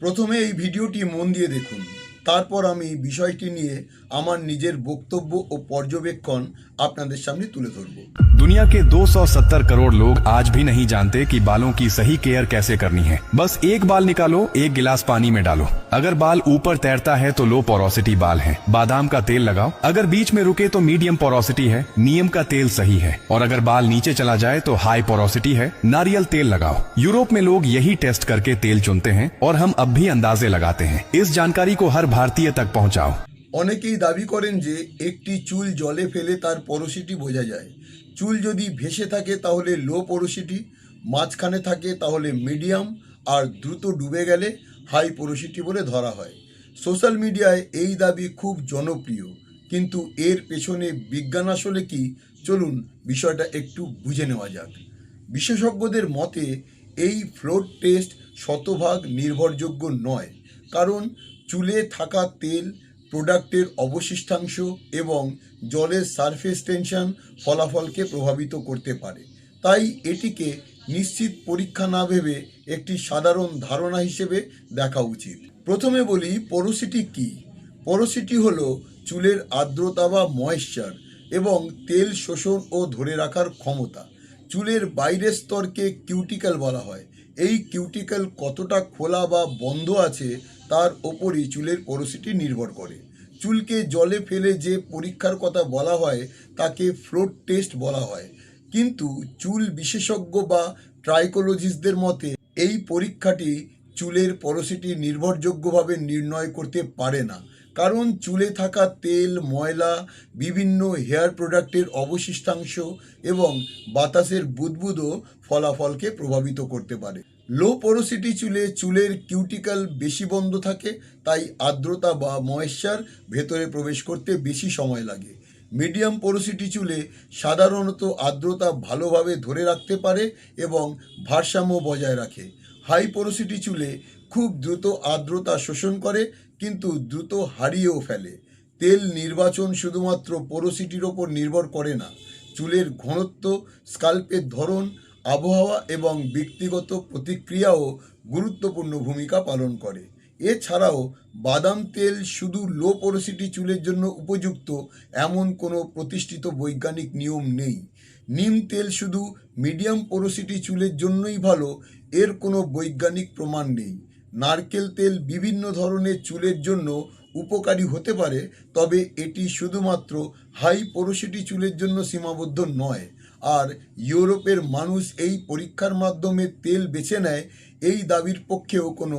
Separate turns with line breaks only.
প্রথমে এই ভিডিওটি মন দিয়ে দেখুন, তারপর আমি বিষয়টি নিয়ে আমার নিজের বক্তব্য ও পর্যবেক্ষণ আপনাদের সামনে তুলে ধরব।
दुनिया के 270 करोड़ लोग आज भी नहीं जानते कि बालों की सही केयर कैसे करनी है। बस एक बाल निकालो, एक गिलास पानी में डालो। अगर बाल ऊपर तैरता है तो लो पोरोसिटी बाल है, बादाम का तेल लगाओ। अगर बीच में रुके तो मीडियम पोरोसिटी है, नीम का तेल सही है। और अगर बाल नीचे चला जाए तो हाई पोरोसिटी है, नारियल तेल लगाओ। यूरोप में लोग यही टेस्ट करके तेल चुनते हैं और हम अब भी अंदाजे लगाते हैं। इस जानकारी को हर भारतीय तक पहुँचाओ।
অনেকেই দাবি করেন যে একটি চুল জলে ফেলে তার পোরোসিটি বোঝা যায়। চুল যদি ভেসে থাকে তাহলে লো পোরোসিটি, মাঝখানে থাকে তাহলে মিডিয়াম, আর দ্রুত ডুবে গেলে হাই পোরোসিটি বলে ধরা হয়। সোশ্যাল মিডিয়ায় এই দাবি খুব জনপ্রিয়, কিন্তু এর পেছনে বিজ্ঞান আসলে কি, চলুন বিষয়টা একটু বুঝে নেওয়া যাক। বিশেষজ্ঞদের মতে এই ফ্লোট টেস্ট শতভাগ নির্ভরযোগ্য নয়, কারণ চুলে থাকা তেল, প্রোডাক্টের অবশিষ্টাংশ এবং জলের সারফেস টেনশন ফলাফলকে প্রভাবিত করতে পারে। তাই এটিকে নিশ্চিত পরীক্ষা না ভেবে একটি সাধারণ ধারণা হিসেবে দেখা উচিত। প্রথমে বলি পোরোসিটি কী। পোরোসিটি হলো চুলের আর্দ্রতা বা ময়েশ্চার এবং তেল শোষণ ও ধরে রাখার ক্ষমতা। চুলের বাইরের স্তরকে কিউটিক্যাল বলা হয়। এই কিউটিক্যাল কতটা খোলা বা বন্ধ আছে তার ওপরই চুলের পোরোসিটি নির্ভর করে। চুলকে জলে ফেলে যে পরীক্ষার কথা বলা হয় তাকে ফ্লোট টেস্ট বলা হয়, কিন্তু চুল বিশেষজ্ঞ বা ট্রাইকোলজিস্টদের মতে এই পরীক্ষাটি চুলের পোরোসিটি নির্ভরযোগ্যভাবে নির্ণয় করতে পারে না, কারণ চুলে থাকা তেল, ময়লা, বিভিন্ন হেয়ার প্রোডাক্টের অবশিষ্টাংশ এবং বাতাসের বুদবুদও ফলাফলকে প্রভাবিত করতে পারে। লো পোরোসিটি চুলে চুলের কিউটিক্যাল বেশি বন্ধ থাকে, তাই আর্দ্রতা বা ময়েশ্চার ভেতরে প্রবেশ করতে বেশি সময় লাগে। মিডিয়াম পোরোসিটি চুলে সাধারণত আর্দ্রতা ভালোভাবে ধরে রাখতে পারে এবং ভারসাম্য বজায় রাখে। হাই পোরোসিটি চুলে খুব দ্রুত আর্দ্রতা শোষণ করে, কিন্তু দ্রুত হারিয়েও ফেলে। তেল নির্বাচন শুধুমাত্র পোরোসিটির ওপর নির্ভর করে না, চুলের ঘনত্ব, স্কাল্পের ধরন, আবহাওয়া এবং ব্যক্তিগত প্রতিক্রিয়াও গুরুত্বপূর্ণ ভূমিকা পালন করে। এছাড়াও বাদাম তেল শুধু লো পোরোসিটি চুলের জন্য উপযুক্ত এমন কোনো প্রতিষ্ঠিত বৈজ্ঞানিক নিয়ম নেই। নিম তেল শুধু মিডিয়াম পোরোসিটি চুলের জন্যই ভালো, এর কোনো বৈজ্ঞানিক প্রমাণ নেই। নারকেল তেল বিভিন্ন ধরনের চুলের জন্য উপকারী হতে পারে, তবে এটি শুধুমাত্র হাই পোরোসিটি চুলের জন্য সীমাবদ্ধ নয়। আর ইউরোপের মানুষ এই পরীক্ষার মাধ্যমে তেল বেছে নেয়, এই দাবির পক্ষেও কোনো